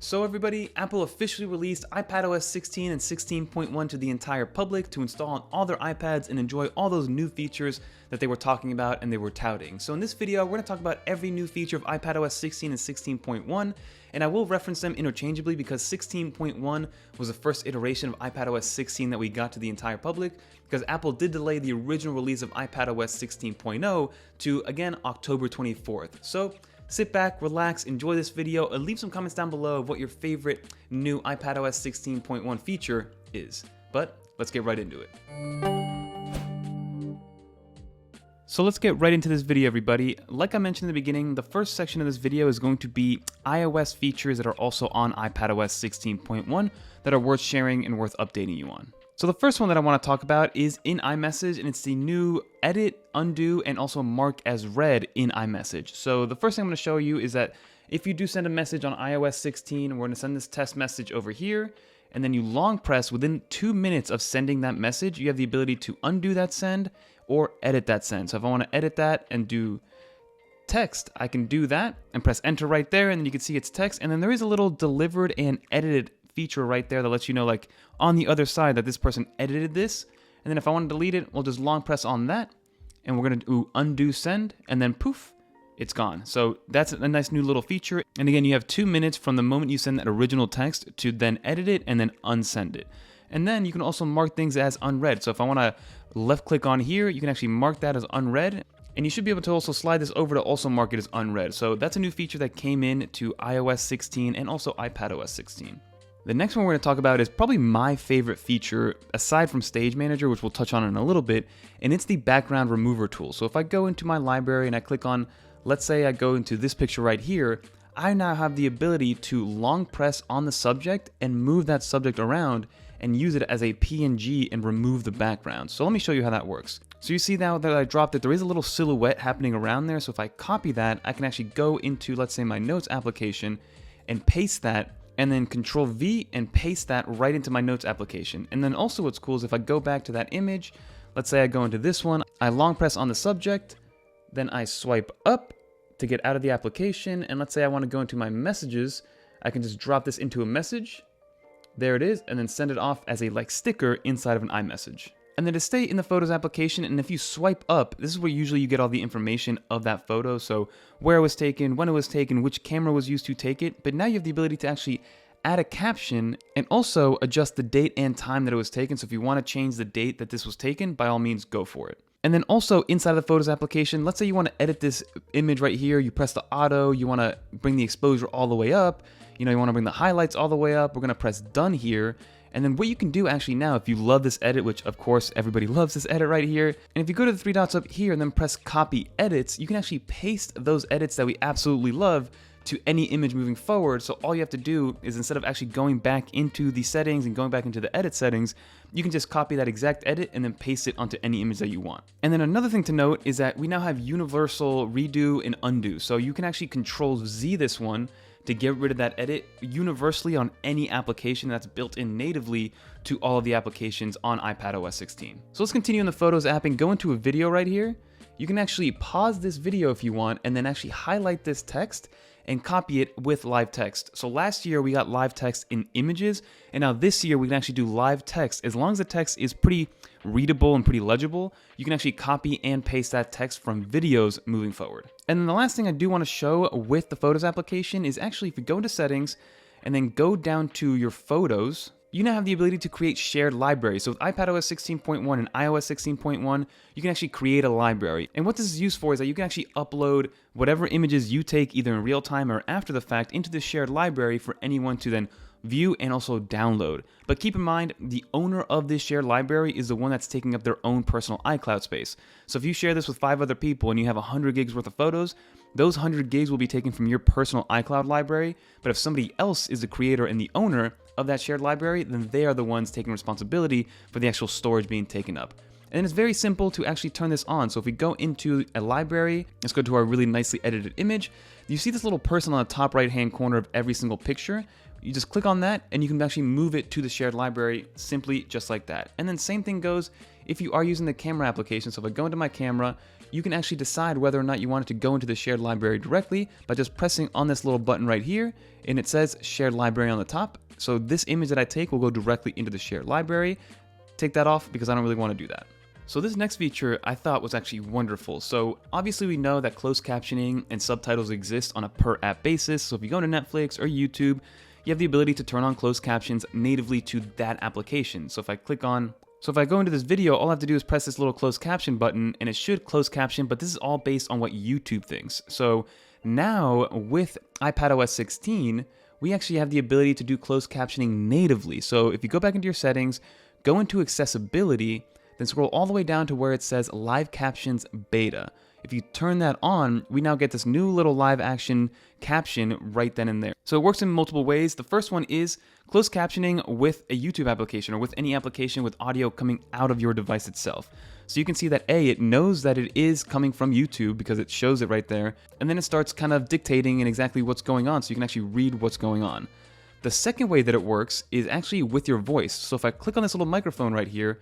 So everybody, Apple officially released iPadOS 16 and 16.1 to the entire public to install on all their iPads and enjoy all those new features that they were talking about and they were touting. So in this video, we're going to talk about every new feature of iPadOS 16 and 16.1, and I will reference them interchangeably because 16.1 was the first iteration of iPadOS 16 that we got to the entire public, because Apple did delay the original release of iPadOS 16.0 to, again, October 24th. So sit back, relax, enjoy this video, and leave some comments down below of what your favorite new iPadOS 16.1 feature is. But let's get right into it. So let's get right into this video, everybody. Like I mentioned in the beginning, the first section of this video is going to be iOS features that are also on iPadOS 16.1 that are worth sharing and worth updating you on. So the first one that I want to talk about is in iMessage, and it's the new edit, undo, and also mark as read in iMessage. So the first thing I'm going to show you is that if you do send a message on iOS 16, we're going to send this test message over here, and then you long press within 2 minutes of sending that message, you have the ability to undo that send or edit that send. So if I want to edit that and do text, I can do that and press enter right there, and then you can see it's text, and then there is a little delivered and edited feature right there that lets you know, like, on the other side that this person edited this. And then if I want to delete it, we'll just long press on that, and we're going to do undo send, and then poof, it's gone. So that's a nice new little feature. And again, you have 2 minutes from the moment you send that original text to then edit it and then unsend it. And then you can also mark things as unread. So if I want to left click on here, you can actually mark that as unread. And you should be able to also slide this over to also mark it as unread. So that's a new feature that came in to iOS 16 and also iPadOS 16. The next one we're going to talk about is probably my favorite feature, aside from Stage Manager, which we'll touch on in a little bit, and it's the background remover tool. So if I go into my library and I click on, let's say I go into this picture right here, I now have the ability to long press on the subject and move that subject around and use it as a PNG and remove the background. So let me show you how that works. So you see now that I dropped it, there is a little silhouette happening around there. So if I copy that, I can actually go into, let's say, my Notes application and paste that, and then Control V and paste that right into my Notes application. And then also what's cool is if I go back to that image, let's say I go into this one, I long press on the subject, then I swipe up to get out of the application, and let's say I want to go into my messages, I can just drop this into a message, there it is, and then send it off as a sticker inside of an iMessage. And then to stay in the Photos application, and if you swipe up, this is where usually you get all the information of that photo. So where it was taken, when it was taken, which camera was used to take it. But now you have the ability to actually add a caption and also adjust the date and time that it was taken. So if you want to change the date that this was taken, by all means, go for it. And then also inside of the Photos application, let's say you want to edit this image right here. You press the auto, you want to bring the exposure all the way up. You want to bring the highlights all the way up. We're going to press done here. And then what you can do actually now, if you love this edit, which of course everybody loves this edit right here, and if you go to the 3 dots up here and then press copy edits, you can actually paste those edits that we absolutely love to any image moving forward. So all you have to do is, instead of actually going back into the settings and going back into the edit settings, you can just copy that exact edit and then paste it onto any image that you want. And then another thing to note is that we now have universal redo and undo. So you can actually Control Z this one to get rid of that edit universally on any application that's built in natively to all of the applications on iPadOS 16. So let's continue in the Photos app and go into a video right here. You can actually pause this video if you want and then actually highlight this text and copy it with live text. So last year we got live text in images, and now this year we can actually do live text. As long as the text is pretty readable and pretty legible, you can actually copy and paste that text from videos moving forward. And then the last thing I do want to show with the Photos application is actually if you go into settings and then go down to your photos, you now have the ability to create shared libraries. So with iPadOS 16.1 and iOS 16.1, you can actually create a library. And what this is used for is that you can actually upload whatever images you take either in real time or after the fact into this shared library for anyone to then view and also download. But keep in mind, the owner of this shared library is the one that's taking up their own personal iCloud space. So if you share this with 5 other people and you have 100 gigs worth of photos, those 100 gigs will be taken from your personal iCloud library. But if somebody else is the creator and the owner of that shared library, then they are the ones taking responsibility for the actual storage being taken up. And it's very simple to actually turn this on. So if we go into a library, let's go to our really nicely edited image. You see this little person on the top right hand corner of every single picture. You just click on that and you can actually move it to the shared library simply just like that. And then same thing goes if you are using the camera application, so if I go into my camera, you can actually decide whether or not you want it to go into the shared library directly by just pressing on this little button right here, and it says shared library on the top. So this image that I take will go directly into the shared library. Take that off because I don't really want to do that. So this next feature I thought was actually wonderful. So obviously we know that closed captioning and subtitles exist on a per app basis. So if you go to Netflix or YouTube, you have the ability to turn on closed captions natively to that application. So if I go into this video, all I have to do is press this little closed caption button and it should close caption, but this is all based on what YouTube thinks. So now with iPadOS 16, we actually have the ability to do closed captioning natively. So if you go back into your settings, go into accessibility, then scroll all the way down to where it says Live Captions Beta. If you turn that on, we now get this new little live action caption right then and there. So it works in multiple ways. The first one is closed captioning with a YouTube application or with any application with audio coming out of your device itself. So you can see that it knows that it is coming from YouTube because it shows it right there. And then it starts kind of dictating in exactly what's going on so you can actually read what's going on. The second way that it works is actually with your voice. So if I click on this little microphone right here,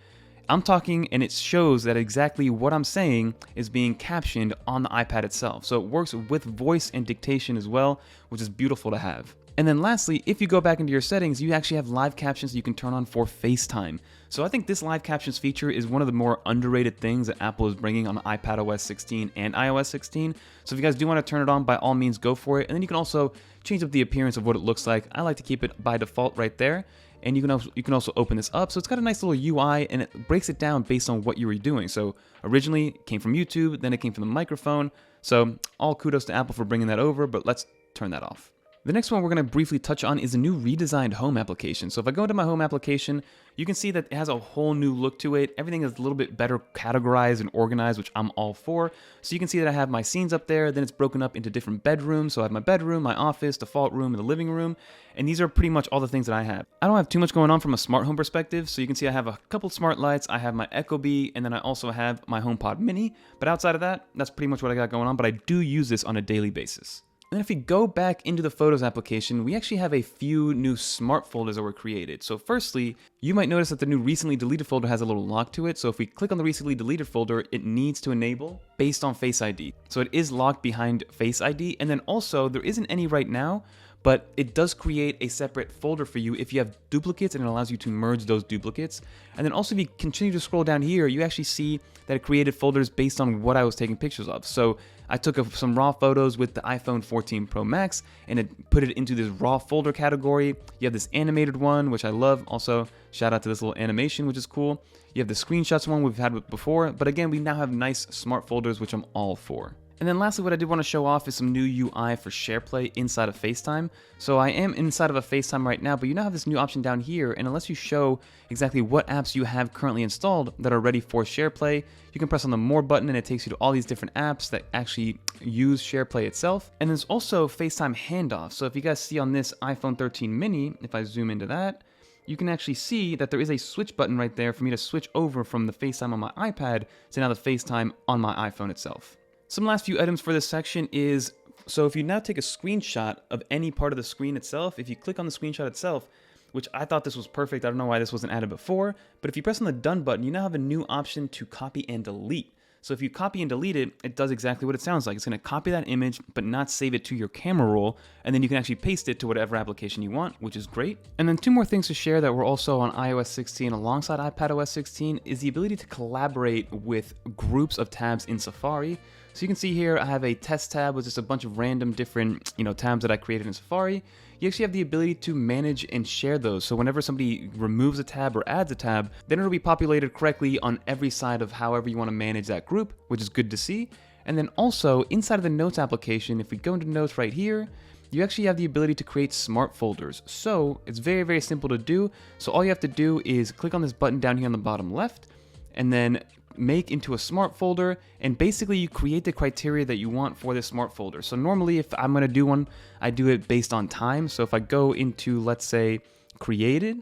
I'm talking and it shows that exactly what I'm saying is being captioned on the iPad itself. So it works with voice and dictation as well, which is beautiful to have. And then lastly, if you go back into your settings, you actually have live captions you can turn on for FaceTime. So I think this live captions feature is one of the more underrated things that Apple is bringing on iPadOS 16 and iOS 16. So if you guys do want to turn it on, by all means go for it. And then you can also change up the appearance of what it looks like. I like to keep it by default right there. And you can also open this up. So it's got a nice little UI and it breaks it down based on what you were doing. So originally it came from YouTube, then it came from the microphone. So all kudos to Apple for bringing that over, but let's turn that off. The next one we're going to briefly touch on is a new redesigned home application. So if I go into my home application, you can see that it has a whole new look to it. Everything is a little bit better categorized and organized, which I'm all for. So you can see that I have my scenes up there, then it's broken up into different bedrooms. So I have my bedroom, my office, default room, and the living room. And these are pretty much all the things that I have. I don't have too much going on from a smart home perspective. So you can see I have a couple smart lights, I have my Echo Bee, and then I also have my HomePod Mini. But outside of that, that's pretty much what I got going on. But I do use this on a daily basis. And then if we go back into the Photos application, we actually have a few new smart folders that were created. So firstly, you might notice that the new recently deleted folder has a little lock to it. So if we click on the recently deleted folder, it needs to enable based on Face ID. So it is locked behind Face ID. And then also there isn't any right now, but it does create a separate folder for you if you have duplicates, and it allows you to merge those duplicates. And then also if you continue to scroll down here, you actually see that it created folders based on what I was taking pictures of. So I took some raw photos with the iPhone 14 Pro Max and it put it into this raw folder category. You have this animated one, which I love. Also, shout out to this little animation, which is cool. You have the screenshots one we've had before, but again, we now have nice smart folders, which I'm all for. And then lastly, what I did want to show off is some new UI for SharePlay inside of FaceTime. So I am inside of a FaceTime right now, but you now have this new option down here, and unless you show exactly what apps you have currently installed that are ready for SharePlay, you can press on the More button and it takes you to all these different apps that actually use SharePlay itself. And there's also FaceTime handoff. So if you guys see on this iPhone 13 mini, if I zoom into that, you can actually see that there is a switch button right there for me to switch over from the FaceTime on my iPad to now the FaceTime on my iPhone itself. Some last few items for this section is, so if you now take a screenshot of any part of the screen itself, if you click on the screenshot itself, which I thought this was perfect, I don't know why this wasn't added before, but if you press on the done button, you now have a new option to copy and delete. So if you copy and delete it, it does exactly what it sounds like. It's going to copy that image, but not save it to your camera roll, and then you can actually paste it to whatever application you want, which is great. And then two more things to share that were also on iOS 16 alongside iPadOS 16 is the ability to collaborate with groups of tabs in Safari. So you can see here, I have a test tab with just a bunch of random different, tabs that I created in Safari. You actually have the ability to manage and share those. So whenever somebody removes a tab or adds a tab, then it'll be populated correctly on every side of however you want to manage that group, which is good to see. And then also inside of the Notes application, if we go into Notes right here, you actually have the ability to create smart folders. So it's very, very simple to do. So all you have to do is click on this button down here on the bottom left, and then make into a smart folder, and basically you create the criteria that you want for this smart folder. So normally if I'm going to do one, I do it based on time. So if I go into, let's say, created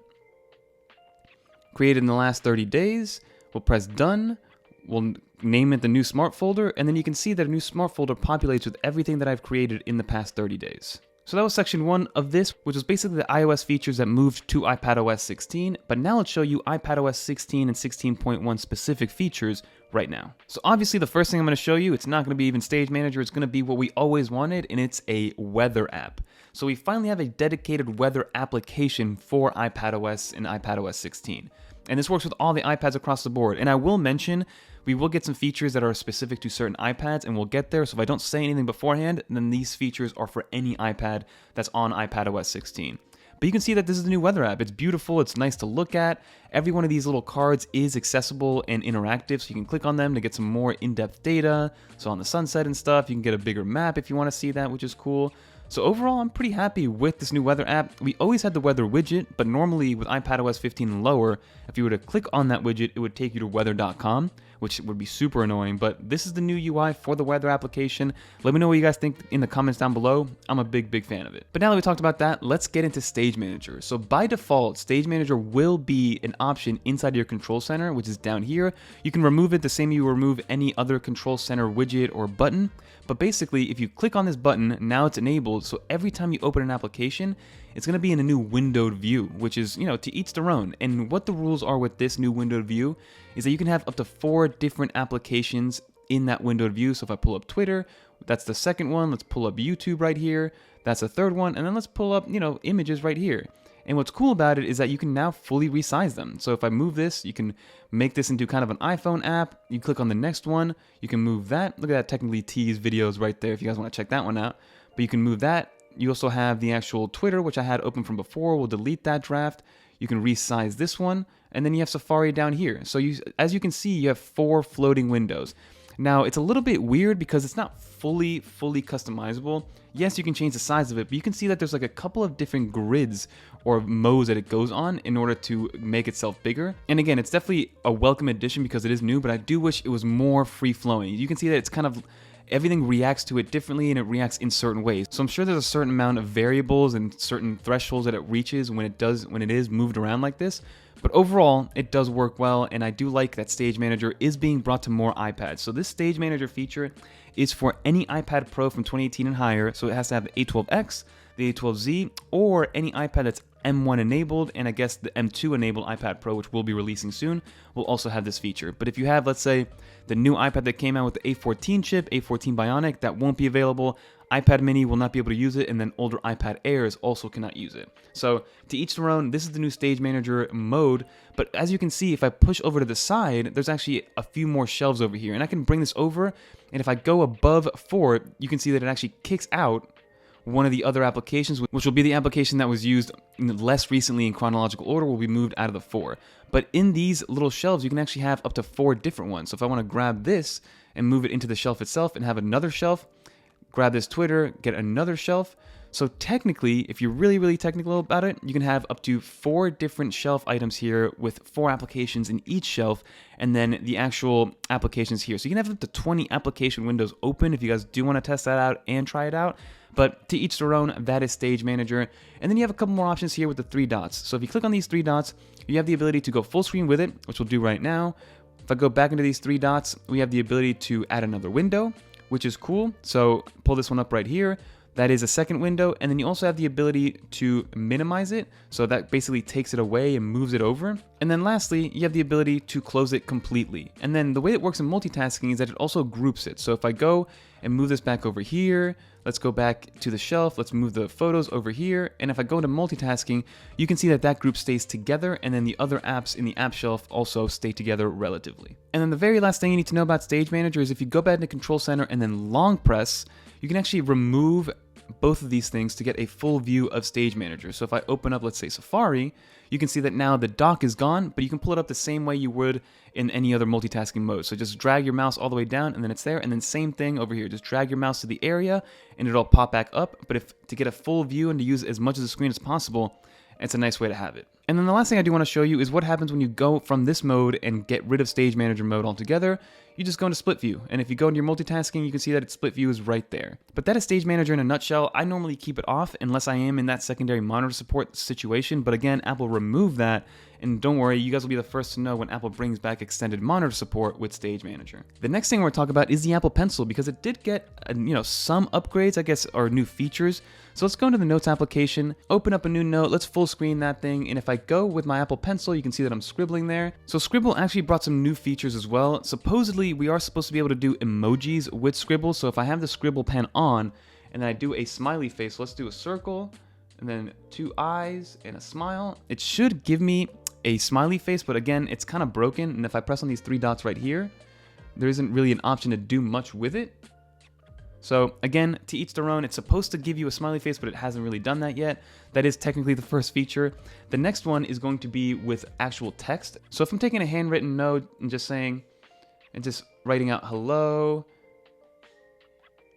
in the last 30 days, we'll press done, we'll name it the new smart folder, and then you can see that a new smart folder populates with everything that I've created in the past 30 days. So that was section 1 of this, which was basically the iOS features that moved to iPadOS 16, but now let's show you iPadOS 16 and 16.1 specific features right now. So obviously the first thing I'm going to show you, it's not going to be even Stage Manager, it's going to be what we always wanted, and it's a weather app. So we finally have a dedicated weather application for iPadOS and iPadOS 16. And this works with all the iPads across the board. And I will mention, we will get some features that are specific to certain iPads, and we'll get there. So if I don't say anything beforehand, then these features are for any iPad that's on iPadOS 16. But you can see that this is the new weather app. It's beautiful, it's nice to look at. Every one of these little cards is accessible and interactive, so you can click on them to get some more in-depth data. So on the sunset and stuff, you can get a bigger map if you want to see that, which is cool. So overall, I'm pretty happy with this new weather app. We always had the weather widget, but normally with iPadOS 15 and lower, if you were to click on that widget, it would take you to weather.com, which would be super annoying, but this is the new UI for the weather application. Let me know what you guys think in the comments down below. I'm a big fan of it. But now that we talked about that, let's get into Stage Manager. So by default, Stage Manager will be an option inside your control center, which is down here. You can remove it the same you remove any other control center widget or button. But basically, if you click on this button, now it's enabled, so every time you open an application, it's going to be in a new windowed view, which is, to each their own. And what the rules are with this new windowed view is that you can have up to 4 different applications in that windowed view. So if I pull up Twitter, that's the second one. Let's pull up YouTube right here. That's the third one. And then let's pull up, images right here. And what's cool about it is that you can now fully resize them. So if I move this, you can make this into kind of an iPhone app. You click on the next one, you can move that. Look at that technically teased videos right there if you guys want to check that one out. But you can move that. You also have the actual Twitter, which I had open from before. We'll delete that draft. You can resize this one. And then you have Safari down here. So as you can see, you have 4 floating windows. Now, it's a little bit weird because it's not fully customizable. Yes, you can change the size of it, but you can see that there's like a couple of different grids or modes that it goes on in order to make itself bigger. And again, it's definitely a welcome addition because it is new, but I do wish it was more free-flowing. You can see that it's kind of everything reacts to it differently and it reacts in certain ways. So I'm sure there's a certain amount of variables and certain thresholds that it reaches when it is moved around like this. But overall, it does work well, and I do like that Stage Manager is being brought to more iPads. So this Stage Manager feature is for any iPad Pro from 2018 and higher, so it has to have the A12X, the A12Z, or any iPad that's M1 enabled, and I guess the M2 enabled iPad Pro, which we'll be releasing soon, will also have this feature. But if you have, let's say, the new iPad that came out with the A14 chip, A14 Bionic, that won't be available. iPad mini will not be able to use it, and then older iPad Airs also cannot use it. So to each their own, this is the new Stage Manager mode, but as you can see, if I push over to the side, there's actually a few more shelves over here, and I can bring this over, and if I go above 4, you can see that it actually kicks out one of the other applications, which will be the application that was used less recently in chronological order, will be moved out of the 4. But in these little shelves, you can actually have up to 4 different ones. So if I want to grab this and move it into the shelf itself and have another shelf, grab this Twitter, get another shelf. So technically, if you're really technical about it, you can have up to 4 different shelf items here with 4 applications in each shelf, and then the actual applications here. So you can have up to 20 application windows open if you guys do want to test that out and try it out. But to each their own, that is Stage Manager. And then you have a couple more options here with the 3 dots. So if you click on these 3 dots, you have the ability to go full screen with it, which we'll do right now. If I go back into these 3 dots, we have the ability to add another window, which is cool. So pull this one up right here. That is a second window, and then you also have the ability to minimize it, so that basically takes it away and moves it over. And then lastly, you have the ability to close it completely. And then the way it works in multitasking is that it also groups it. So if I go and move this back over here, let's go back to the shelf, let's move the photos over here, and if I go into multitasking, you can see that that group stays together, and then the other apps in the app shelf also stay together relatively. And then the very last thing you need to know about Stage Manager is if you go back into Control Center and then long press, you can actually remove both of these things to get a full view of Stage Manager. So if I open up, let's say Safari, you can see that now the dock is gone, but you can pull it up the same way you would in any other multitasking mode. So just drag your mouse all the way down and then it's there, and then same thing over here. Just drag your mouse to the area and it'll pop back up. But if to get a full view and to use as much of the screen as possible, it's a nice way to have it. And then the last thing I do want to show you is what happens when you go from this mode and get rid of Stage Manager mode altogether. You just go into split view, and if you go into your multitasking, you can see that its split view is right there. But that is Stage Manager in a nutshell. I normally keep it off unless I am in that secondary monitor support situation, but again, Apple removed that, and don't worry, you guys will be the first to know when Apple brings back extended monitor support with Stage Manager. The next thing we're going to talk about is the Apple Pencil, because it did get some upgrades, I guess, or new features. So let's go into the Notes application, open up a new note, let's full screen that thing, and if I go with my Apple Pencil, you can see that I'm scribbling there. So Scribble actually brought some new features as well. Supposedly, we are supposed to be able to do emojis with Scribble, so if I have the Scribble pen on, and then I do a smiley face, let's do a circle, and then 2 eyes, and a smile, it should give me a smiley face, but again, it's kind of broken, and if I press on these 3 dots right here, there isn't really an option to do much with it. So again, to each their own. It's supposed to give you a smiley face, but it hasn't really done that yet. That is technically the first feature. The next one is going to be with actual text. So if I'm taking a handwritten note and just writing out hello,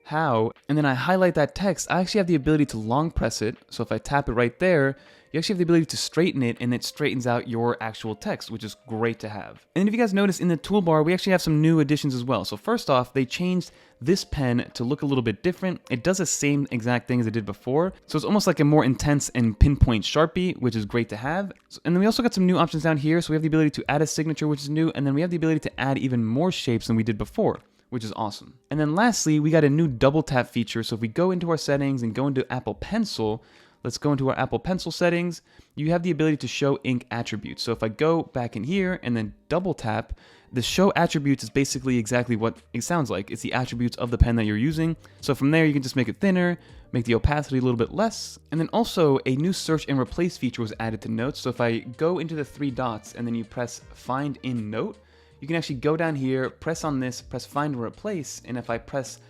how, and then I highlight that text, I actually have the ability to long press it. So if I tap it right there, you actually have the ability to straighten it, and it straightens out your actual text, which is great to have. And if you guys notice in the toolbar, we actually have some new additions as well. So first off, they changed this pen to look a little bit different. It does the same exact thing as it did before. So it's almost like a more intense and pinpoint Sharpie, which is great to have. And then we also got some new options down here. So we have the ability to add a signature, which is new. And then we have the ability to add even more shapes than we did before, which is awesome. And then lastly, we got a new double tap feature. So if we go into our settings and go into Apple Pencil, let's go into our Apple Pencil settings. You have the ability to show ink attributes. So if I go back in here and then double tap, the show attributes is basically exactly what it sounds like. It's the attributes of the pen that you're using. So from there, you can just make it thinner, make the opacity a little bit less. And then also a new search and replace feature was added to Notes. So if I go into the 3 dots and then you press find in Note, you can actually go down here, press on this, press find and replace. And if I press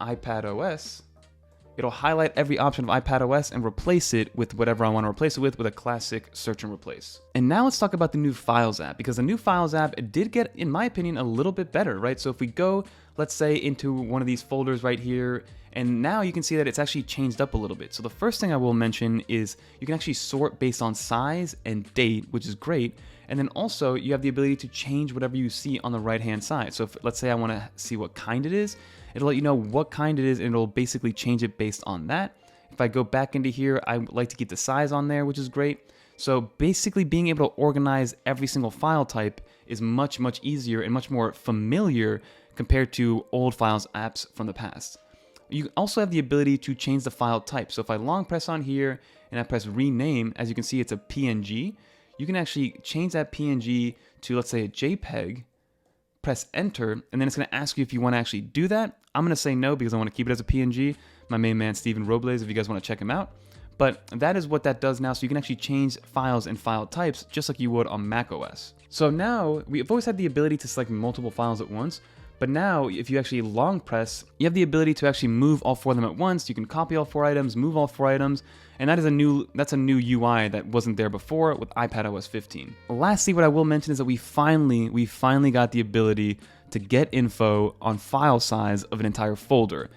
iPadOS, it'll highlight every option of iPadOS and replace it with whatever I want to replace it with a classic search and replace. And now let's talk about the new Files app, because the new Files app did get, in my opinion, a little bit better, right? So if we go, let's say, into one of these folders right here, and now you can see that it's actually changed up a little bit. So the first thing I will mention is you can actually sort based on size and date, which is great. And then also you have the ability to change whatever you see on the right-hand side. So if, let's say I want to see what kind it is, it'll let you know what kind it is, and it'll basically change it based on that. If I go back into here, I like to keep the size on there, which is great. So basically being able to organize every single file type is much, much easier and much more familiar compared to old Files apps from the past. You also have the ability to change the file type. So if I long press on here and I press rename, as you can see, it's a PNG. You can actually change that PNG to, let's say, a JPEG, press enter, and then it's going to ask you if you want to actually do that. I'm going to say no because I want to keep it as a PNG. My main man, Steven Robles, if you guys want to check him out. But that is what that does now. So you can actually change files and file types just like you would on macOS. So now we've always had the ability to select multiple files at once. But now, if you actually long press, you have the ability to actually move all 4 of them at once. You can copy all 4 items, move all 4 items, and that's a new UI that wasn't there before with iPadOS 15. Lastly, what I will mention is that we finally got the ability to get info on file size of an entire folder.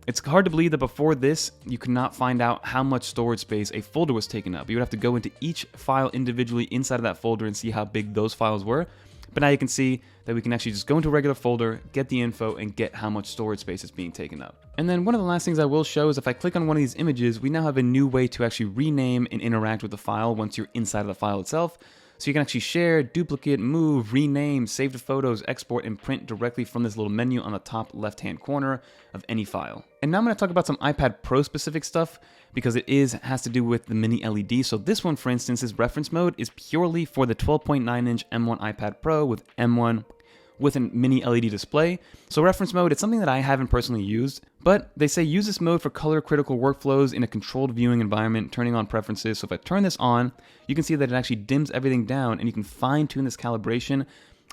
It's hard to believe that before this, you could not find out how much storage space a folder was taking up. You would have to go into each file individually inside of that folder and see how big those files were. But now you can see that we can actually just go into a regular folder, get the info, and get how much storage space is being taken up. And then one of the last things I will show is if I click on one of these images, we now have a new way to actually rename and interact with the file once you're inside of the file itself. So you can actually share, duplicate, move, rename, save to photos, export, and print directly from this little menu on the top left-hand corner of any file. And now I'm going to talk about some iPad Pro specific stuff because it has to do with the mini LED. So this one, for instance, is reference mode is purely for the 12.9-inch M1 iPad Pro with M1 with a mini LED display. So reference mode, it's something that I haven't personally used, but they say use this mode for color critical workflows in a controlled viewing environment, turning on preferences. So if I turn this on, you can see that it actually dims everything down and you can fine tune this calibration.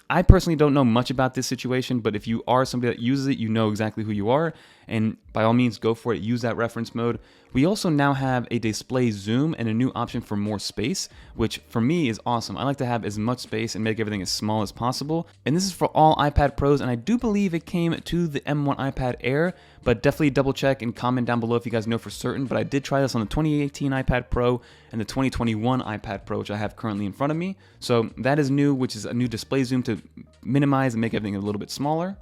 I personally don't know much about this situation, but if you are somebody that uses it, you know exactly who you are, and by all means, go for it, use that reference mode. We also now have a display zoom and a new option for more space, which for me is awesome. I like to have as much space and make everything as small as possible. And this is for all iPad Pros, and I do believe it came to the M1 iPad Air, but definitely double check and comment down below if you guys know for certain. But I did try this on the 2018 iPad Pro and the 2021 iPad Pro, which I have currently in front of me. So that is new, which is a new display zoom to minimize and make everything a little bit smaller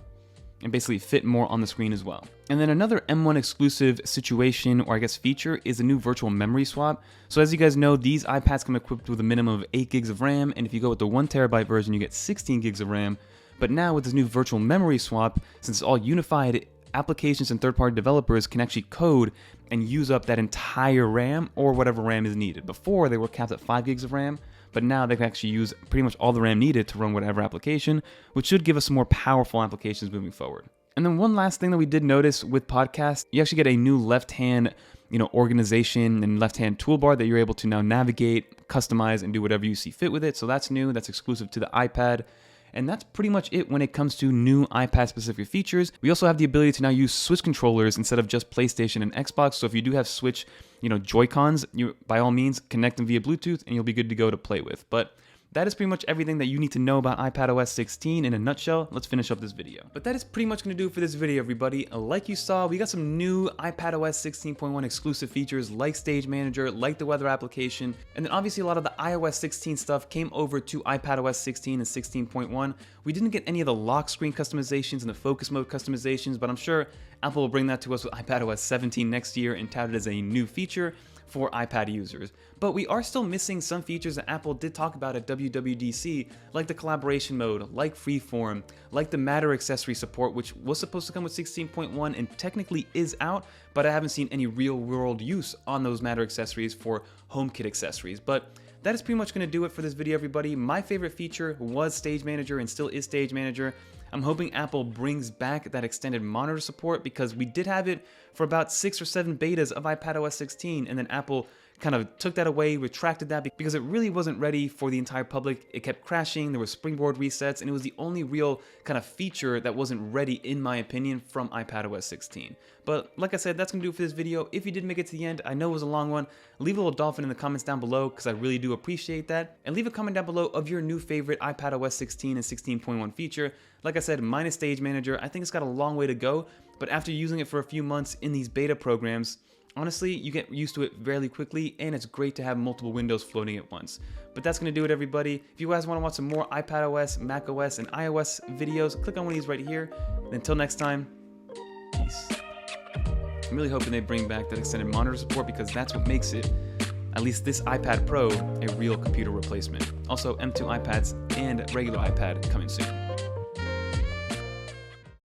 and basically fit more on the screen as well. And then another M1 exclusive situation, or I guess feature, is a new virtual memory swap. So as you guys know, these iPads come equipped with a minimum of 8 gigs of RAM, and if you go with the 1TB version, you get 16 gigs of RAM. But now with this new virtual memory swap, since it's all unified, applications and third-party developers can actually code and use up that entire RAM or whatever RAM is needed. Before, they were capped at 5 gigs of RAM, but now they can actually use pretty much all the RAM needed to run whatever application, which should give us some more powerful applications moving forward. And then one last thing that we did notice with podcasts, you actually get a new left-hand, organization and left-hand toolbar that you're able to now navigate, customize, and do whatever you see fit with it. So that's new, that's exclusive to the iPad. And that's pretty much it when it comes to new iPad-specific features. We also have the ability to now use Switch controllers instead of just PlayStation and Xbox. So if you do have Switch, Joycons, you by all means connect them via Bluetooth and you'll be good to go to play with. But that is pretty much everything that you need to know about iPadOS 16 in a nutshell. Let's finish up this video. But that is pretty much going to do it for this video, everybody. Like you saw, we got some new iPadOS 16.1 exclusive features like Stage Manager, like the weather application, and then obviously a lot of the iOS 16 stuff came over to iPadOS 16 and 16.1. We didn't get any of the lock screen customizations and the focus mode customizations, but I'm sure Apple will bring that to us with iPadOS 17 next year and tout it as a new feature for iPad users. But we are still missing some features that Apple did talk about at WWDC, like the collaboration mode, like freeform, like the Matter accessory support, which was supposed to come with 16.1 and technically is out, but I haven't seen any real world use on those Matter accessories for HomeKit accessories. But that is pretty much going to do it for this video, everybody. My favorite feature was Stage Manager and still is Stage Manager. I'm hoping Apple brings back that extended monitor support because we did have it for about 6 or 7 betas of iPadOS 16, and then Apple kind of took that away, retracted that because it really wasn't ready for the entire public. It kept crashing, there were springboard resets, and it was the only real kind of feature that wasn't ready, in my opinion, from iPadOS 16. But like I said, that's going to do it for this video. If you did make it to the end, I know it was a long one, leave a little dolphin in the comments down below because I really do appreciate that. And leave a comment down below of your new favorite iPadOS 16 and 16.1 feature. Like I said, mine is Stage Manager. I think it's got a long way to go, but after using it for a few months in these beta programs, honestly, you get used to it fairly quickly, and it's great to have multiple windows floating at once. But that's going to do it, everybody. If you guys want to watch some more iPadOS, macOS, and iOS videos, click on one of these right here. And until next time, peace. I'm really hoping they bring back that extended monitor support because that's what makes it, at least this iPad Pro, a real computer replacement. Also, M2 iPads and regular iPad coming soon.